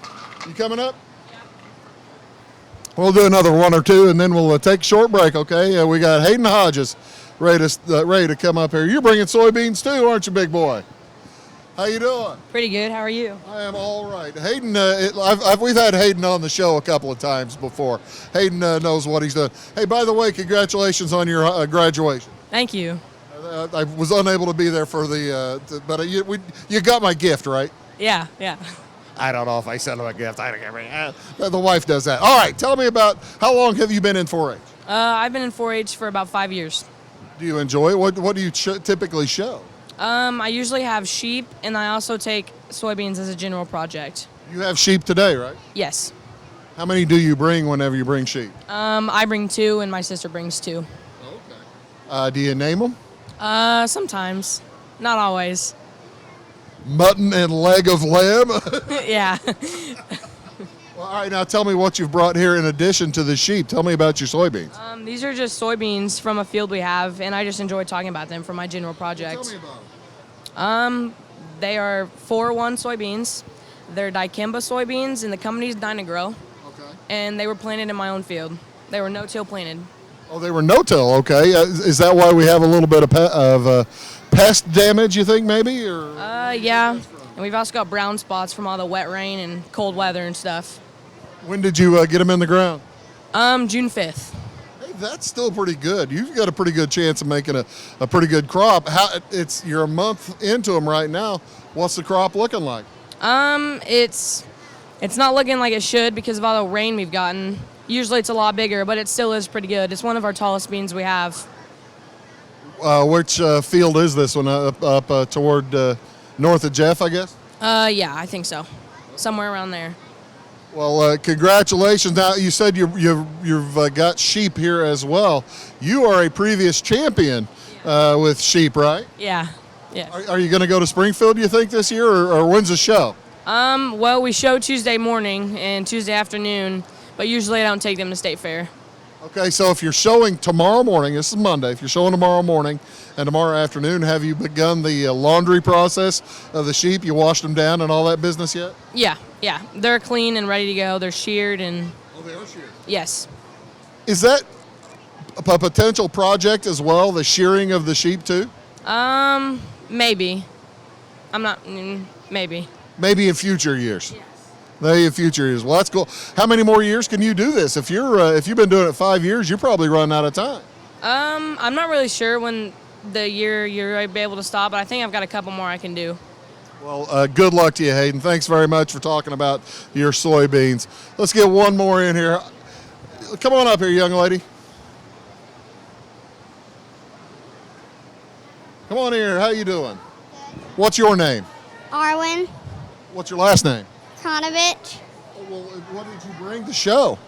You coming up? Yeah. We'll do another one or two, and then we'll take a short break, okay? We got Hayden Hodges ready to come up here. You're bringing soybeans too, aren't you, big boy? How you doing? Pretty good. How are you? I am all right. Hayden, we've had Hayden on the show a couple of times before. Hayden knows what he's doing. Hey, by the way, congratulations on your graduation. Thank you. I was unable to be there for but you got my gift, right? Yeah. I don't know if I sent him a gift. I don't care. The wife does that. All right, tell me about how long have you been in 4-H? I've been in 4-H for about 5 years. Do you enjoy it? What do you typically show? I usually have sheep, and I also take soybeans as a general project. You have sheep today, right? Yes. How many do you bring whenever you bring sheep? I bring 2, and my sister brings 2. Okay. Do you name them? Sometimes. Not always. Mutton and leg of lamb? Yeah. Well, all right, now tell me what you've brought here in addition to the sheep. Tell me about your soybeans. These are just soybeans from a field we have, and I just enjoy talking about them for my general project. Well, tell me about them. They are 4-1 soybeans. They're dicamba soybeans, and the company's Dynagrow. Okay. And they were planted in my own field. They were no-till planted. Oh, they were no-till, okay. Is that why we have a little bit of pest damage, you think, maybe? Or yeah. And we've also got brown spots from all the wet rain and cold weather and stuff. When did you get them in the ground? June 5th. Hey, that's still pretty good. You've got a pretty good chance of making a pretty good crop. You're a month into them right now. What's the crop looking like? It's not looking like it should because of all the rain we've gotten. Usually it's a lot bigger, but it still is pretty good. It's one of our tallest beans we have. Which field is this one? Up toward north of Jeff, I guess? Yeah, I think so. Somewhere around there. Well, congratulations. Now, you said you've got sheep here as well. You are a previous champion with sheep, right? Yeah. Are you going to go to Springfield, you think, this year, or when's the show? Well, we show Tuesday morning and Tuesday afternoon, but usually I don't take them to State Fair. Okay, so if you're showing tomorrow morning, this is Monday, if you're showing tomorrow morning and tomorrow afternoon, have you begun the laundry process of the sheep? You washed them down and all that business yet? Yeah. They're clean and ready to go. They're sheared and... Oh, they are sheared? Yes. Is that a potential project as well, the shearing of the sheep too? Maybe. I'm not... maybe. Maybe in future years? Yes. Maybe in future years. Well, that's cool. How many more years can you do this? If you've been doing it 5 years, you're probably running out of time. I'm not really sure when the year you're able to stop, but I think I've got a couple more I can do. Well, good luck to you, Hayden. Thanks very much for talking about your soybeans. Let's get one more in here. Come on up here, young lady. Come on here. How you doing? Good. What's your name? Arwen. What's your last name? Konovich. Well, what did you bring to show?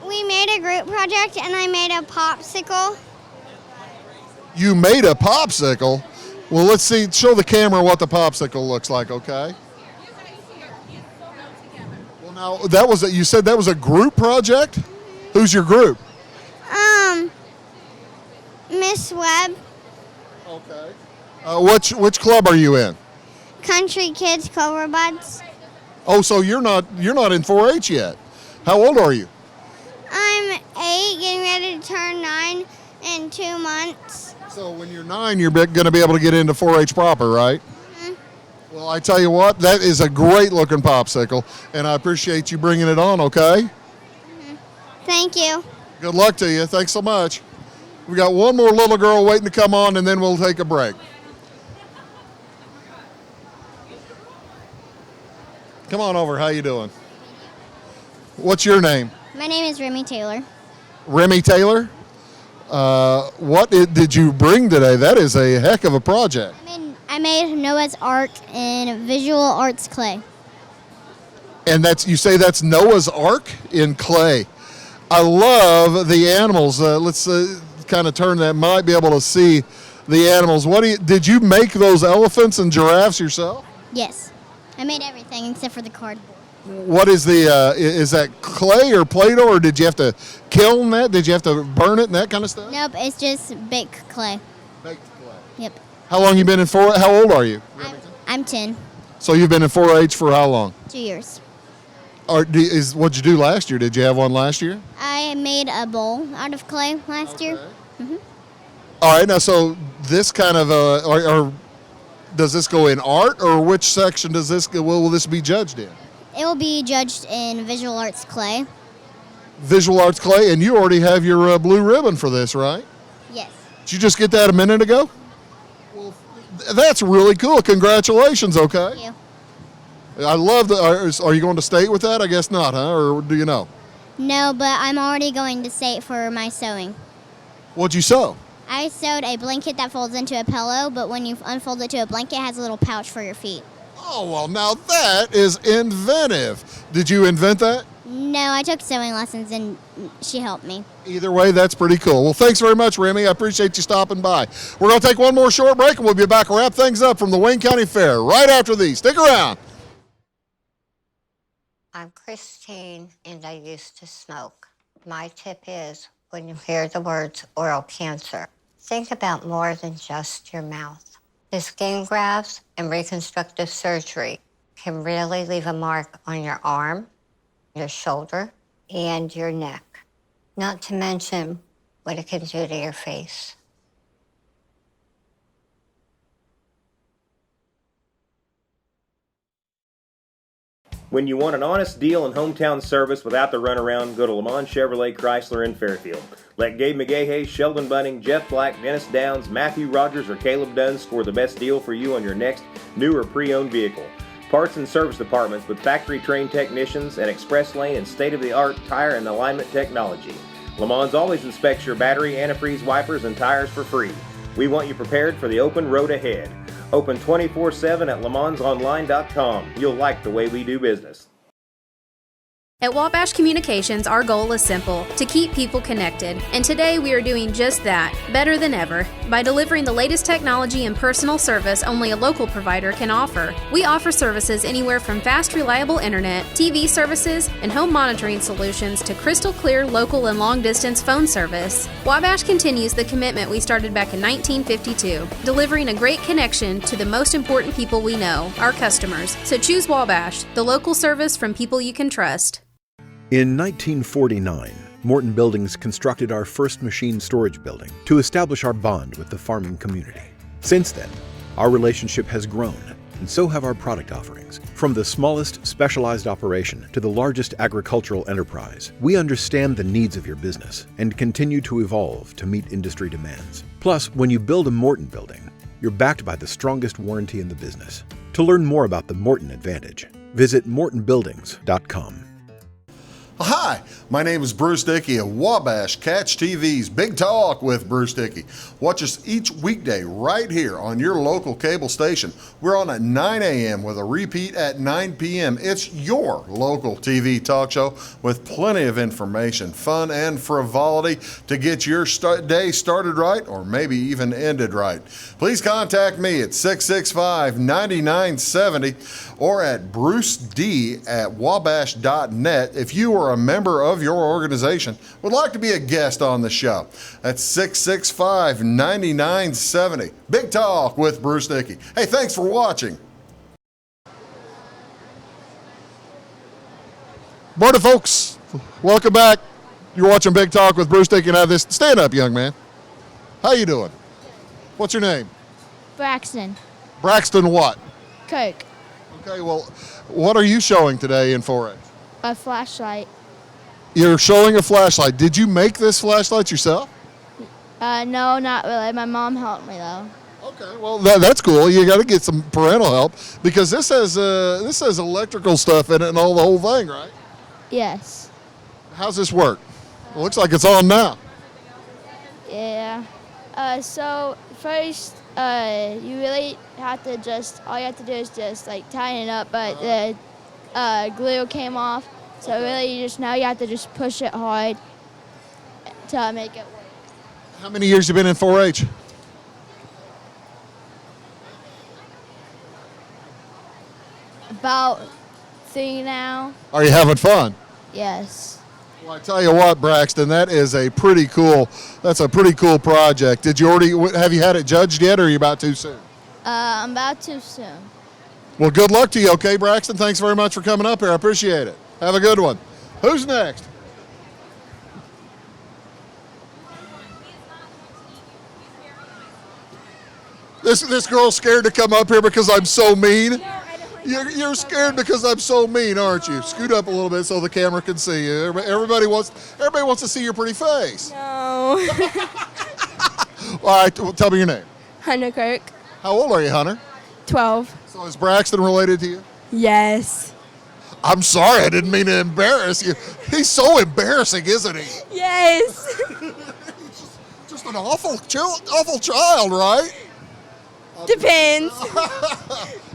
We made a group project, and I made a popsicle. You made a popsicle? Well, let's see. Show the camera what the popsicle looks like, okay? Well, now, you said that was a group project? Who's your group? Miss Webb. Okay. Which club are you in? Country Kids Cobra Buds. Oh, so you're not in 4-H yet. How old are you? I'm 8, getting ready to turn 9 in 2 months. So when you're 9, you're going to be able to get into 4-H proper, right? Mm-hmm. Well, I tell you what, that is a great-looking popsicle, and I appreciate you bringing it on, okay? Mm-hmm. Thank you. Good luck to you. Thanks so much. We got one more little girl waiting to come on, and then we'll take a break. Come on over. How you doing? What's your name? My name is Remy Taylor. Remy Taylor? What did you bring today? That is a heck of a project. I made Noah's Ark in visual arts clay. And you say that's Noah's Ark in clay. I love the animals. Let's kind of turn that. Might be able to see the animals. Did you make those elephants and giraffes yourself? Yes. I made everything except for the cardboard. What is is that clay or Play-Doh, or did you have to kiln that? Did you have to burn it and that kind of stuff? Nope, it's just baked clay. Baked clay. Yep. How long you been in 4-H? How old are you? I'm 10. So you've been in 4-H for how long? 2 years. What'd you do last year? Did you have one last year? I made a bowl out of clay last year. Mm-hmm. All right, now so this kind of or does this go in art, or which section does this will this be judged in? It will be judged in visual arts clay. Visual arts clay, and you already have your blue ribbon for this, right? Yes. Did you just get that a minute ago? Well, that's really cool. Congratulations, okay? Thank you. I love that. Are you going to state with that? I guess not, huh? Or do you know? No, but I'm already going to state for my sewing. What'd you sew? I sewed a blanket that folds into a pillow, but when you unfold it to a blanket, it has a little pouch for your feet. Oh, well, now that is inventive. Did you invent that? No, I took sewing lessons and she helped me. Either way, that's pretty cool. Well, thanks very much, Remy. I appreciate you stopping by. We're going to take one more short break, and we'll be back and wrap things up from the Wayne County Fair right after these. Stick around. I'm Christine, and I used to smoke. My tip is, when you hear the words oral cancer, think about more than just your mouth. The skin grafts and reconstructive surgery can really leave a mark on your arm, your shoulder, and your neck. Not to mention what it can do to your face. When you want an honest deal and hometown service without the runaround, go to Lamont Chevrolet Chrysler in Fairfield. Let Gabe McGahey, Sheldon Bunning, Jeff Black, Dennis Downs, Matthew Rogers, or Caleb Dunn score the best deal for you on your next new or pre-owned vehicle. Parts and service departments with factory-trained technicians and express lane and state-of-the-art tire and alignment technology. Lamont always inspects your battery, antifreeze, wipers, and tires for free. We want you prepared for the open road ahead. Open 24/7 at LeMansOnline.com. You'll like the way we do business. At Wabash Communications, our goal is simple, to keep people connected. And today we are doing just that, better than ever, by delivering the latest technology and personal service only a local provider can offer. We offer services anywhere from fast, reliable internet, TV services, and home monitoring solutions to crystal clear local and long-distance phone service. Wabash continues the commitment we started back in 1952, delivering a great connection to the most important people we know, our customers. So choose Wabash, the local service from people you can trust. In 1949, Morton Buildings constructed our first machine storage building to establish our bond with the farming community. Since then, our relationship has grown, and so have our product offerings. From the smallest specialized operation to the largest agricultural enterprise, we understand the needs of your business and continue to evolve to meet industry demands. Plus, when you build a Morton building, you're backed by the strongest warranty in the business. To learn more about the Morton Advantage, visit mortonbuildings.com. Hi, my name is Bruce Dickey of Wabash Catch TV's Big Talk with Bruce Dickey. Watch us each weekday right here on your local cable station. We're on at 9 a.m. with a repeat at 9 p.m. It's your local TV talk show with plenty of information, fun, and frivolity to get your day started right or maybe even ended right. Please contact me at 665-9970 or at bruced@wabash.net if you are a member of your organization would like to be a guest on the show. That's 665-9970. Big Talk with Bruce Dickey. Hey, thanks for watching. Morning, folks. Welcome back. You're watching Big Talk with Bruce Dickey and I have this. Stand up, young man. How you doing? What's your name? Braxton. Braxton what? Coke. Okay, well, what are you showing today in 4-H? A flashlight. You're showing a flashlight. Did you make this flashlight yourself? No, not really. My mom helped me though. Okay, well that's cool. You got to get some parental help because this has electrical stuff in it and all the whole thing, right? Yes. How's this work? It looks like it's on now. Yeah. So first, you really have to all you have to do is just like tighten it up, but the glue came off. So really, now you have to just push it hard to make it work. How many years you been in 4-H? About 3 now. Are you having fun? Yes. Well, I tell you what, Braxton, that's a pretty cool project. Have you had it judged yet, or are you about to soon? I'm about to soon. Well, good luck to you, okay, Braxton? Thanks very much for coming up here. I appreciate it. Have a good one. Who's next? This girl's scared to come up here because I'm so mean. You're scared because I'm so mean, aren't you? Scoot up a little bit so the camera can see you. Everybody wants to see your pretty face. No. All right, well, tell me your name. Hunter Kirk. How old are you, Hunter? 12. So is Braxton related to you? Yes. I'm sorry, I didn't mean to embarrass you. He's so embarrassing, isn't he? Yes. Just an awful child, right? Depends.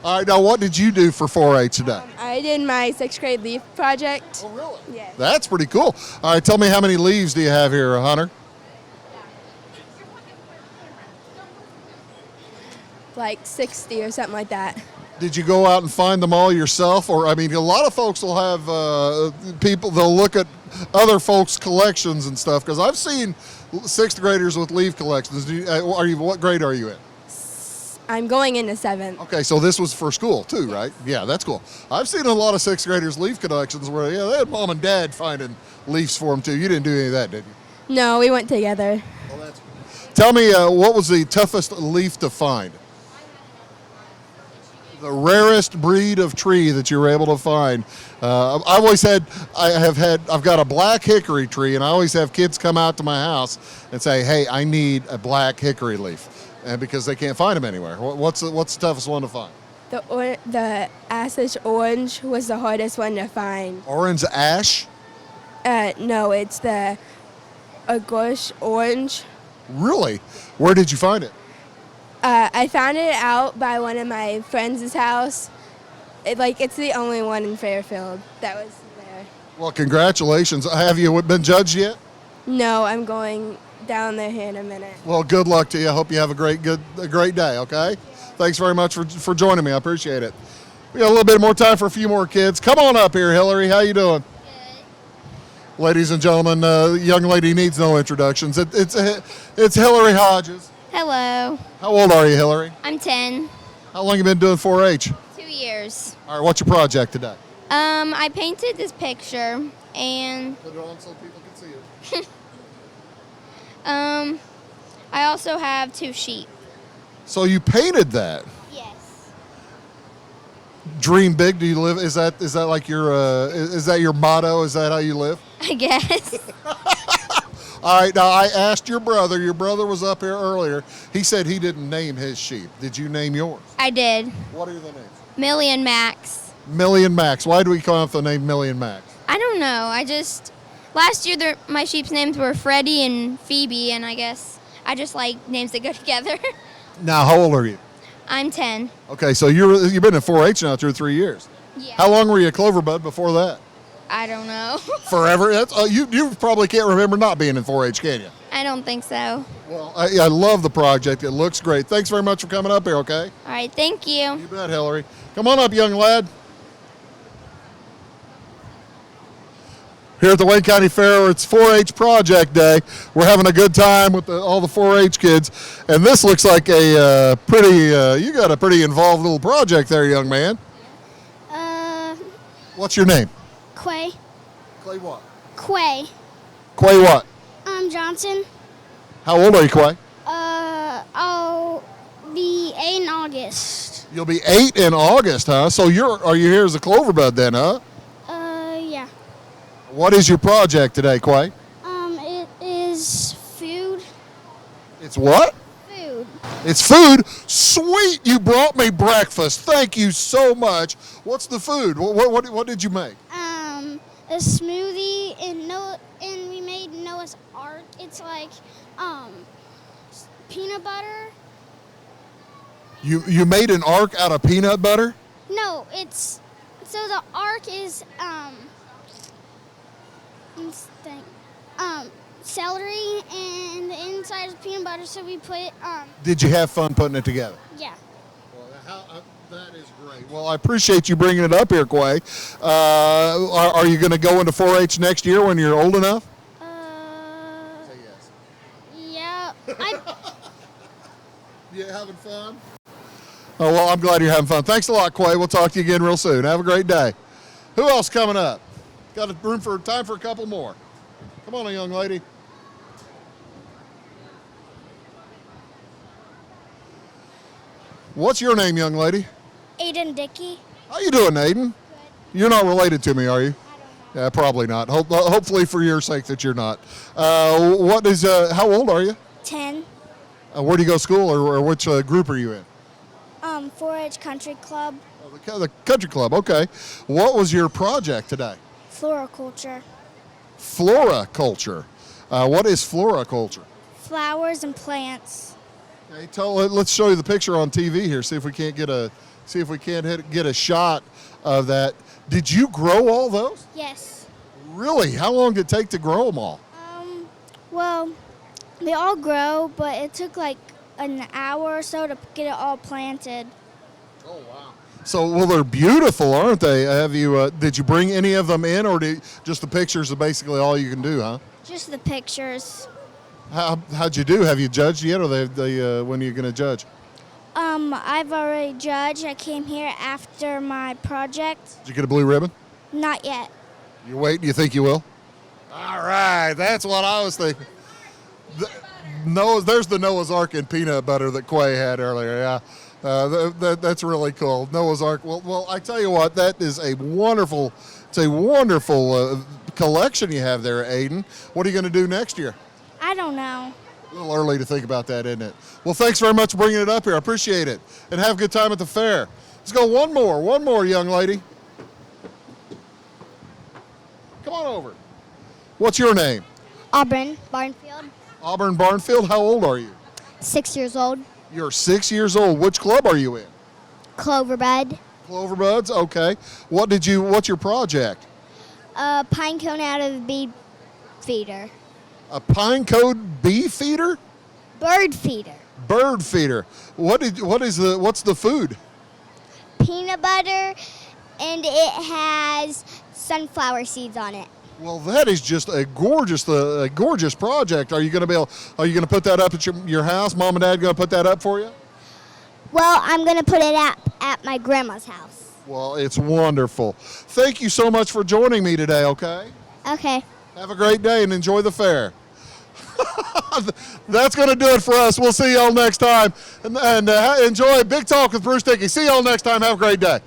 All right, now what did you do for 4-H today? I did my 6th grade leaf project. Oh, really? Yes. That's pretty cool. All right, tell me how many leaves do you have here, Hunter? Like 60 or something like that. Did you go out and find them all yourself? Or, I mean, a lot of folks will have they'll look at other folks' collections and stuff, because I've seen 6th graders with leaf collections. What grade are you in? I'm going into 7th. Okay, so this was for school too, right? Yeah, that's cool. I've seen a lot of 6th graders leaf collections where, they had mom and dad finding leaves for them too. You didn't do any of that, did you? No, we went together. Well, that's cool. Tell me, what was the toughest leaf to find? The rarest breed of tree that you were able to find. I've got a black hickory tree, and I always have kids come out to my house and say, "Hey, I need a black hickory leaf," and because they can't find them anywhere. What's the toughest one to find? The Ashes orange was the hardest one to find. Orange ash? No, it's the Agush orange. Really? Where did you find it? I found it out by one of my friends' house. It's the only one in Fairfield that was there. Well, congratulations. Have you been judged yet? No, I'm going down there here in a minute. Well, good luck to you. I hope you have a great day, okay? Thanks very much for joining me. I appreciate it. We got a little bit more time for a few more kids. Come on up here, Hillary. How you doing? Good. Ladies and gentlemen, the young lady needs no introductions. It's Hillary Hodges. Hello. How old are you, Hillary? I'm 10. How long you been doing 4-H? 2 years. All right, what's your project today? I painted this picture and Put it on so people can see it. I also have 2 sheep. So you painted that? Yes. Dream big. Do you live? Is that like your is that your motto? Is that how you live? I guess. All right. Now I asked your brother. Your brother was up here earlier. He said he didn't name his sheep. Did you name yours? I did. What are the names? Millie and Max. Millie and Max. Why do we come up with the name Millie and Max? I don't know. Last year my sheep's names were Freddie and Phoebe, and I guess I just like names that go together. Now, how old are you? I'm 10. Okay, so you've been in 4-H now 2 or 3 years. Yeah. How long were you a clover bud before that? I don't know. Forever? You probably can't remember not being in 4-H, can you? I don't think so. Well, I love the project. It looks great. Thanks very much for coming up here, okay? All right, thank you. You bet, Hillary. Come on up, young lad. Here at the Wayne County Fair, it's 4-H Project Day. We're having a good time with all the 4-H kids. And this looks like a you got a pretty involved little project there, young man. What's your name? Quay. Clay what? Quay. Quay what? Johnson. How old are you, Quay? I'll be 8 in August. You'll be 8 in August, huh? So are you here as a clover bud then, huh? Yeah. What is your project today, Quay? It is food. It's what? Food. It's food? Sweet, you brought me breakfast. Thank you so much. What's the food? What did you make? A smoothie and we made Noah's Ark. It's like peanut butter. You made an ark out of peanut butter? No, so the ark is celery and the inside is peanut butter. So we put Did you have fun putting it together? Yeah. Well, that is great. Well, I appreciate you bringing it up here, Quay. Are you going to go into 4-H next year when you're old enough? Say yes. Yeah. You having fun? Oh, well, I'm glad you're having fun. Thanks a lot, Quay. We'll talk to you again real soon. Have a great day. Who else coming up? Got time for a couple more. Come on, young lady. What's your name, young lady? Aiden Dickey. How you doing, Aiden? Good. You're not related to me, are you? I don't know. Yeah, probably not. Hopefully for your sake that you're not. How old are you? 10. Where do you go to school, or which group are you in? 4-H Country Club. Oh, the country club, okay. What was your project today? Floriculture. Floriculture. What is floriculture? Flowers and plants. Okay, let's show you the picture on TV here. See if we can't get a shot of that. Did you grow all those? Yes. Really? How long did it take to grow them all? Well, they all grow, but it took like an hour or so to get it all planted. Oh wow! So, well, they're beautiful, aren't they? Did you bring any of them in, or just the pictures are basically all you can do, huh? Just the pictures. How'd you do? Have you judged yet, or when are you going to judge? I've already judged. I came here after my project. Did you get a blue ribbon? Not yet. You're waiting? You think you will? All right, that's what I was thinking. There's the Noah's Ark and peanut butter that Quay had earlier. Yeah, that's really cool. Noah's Ark. Well, I tell you what, that is a wonderful collection you have there, Aiden. What are you going to do next year? I don't know. A little early to think about that, isn't it? Well, thanks very much for bringing it up here. I appreciate it. And have a good time at the fair. Let's go one more, young lady. Come on over. What's your name? Auburn Barnfield. Auburn Barnfield. How old are you? 6 years old. You're 6 years old. Which club are you in? Cloverbud. Cloverbuds, okay. What's your project? A pine cone out of a bee feeder. A pine cone bee feeder? Bird feeder. Bird feeder. What's the food? Peanut butter, and it has sunflower seeds on it. Well, that is just a gorgeous project. Are you going to put that up at your house? Mom and Dad going to put that up for you? Well, I'm going to put it at my grandma's house. Well, it's wonderful. Thank you so much for joining me today, okay? Okay. Have a great day and enjoy the fair. That's going to do it for us. We'll see y'all next time. And enjoy Big Talk with Bruce Dickey. See y'all next time. Have a great day.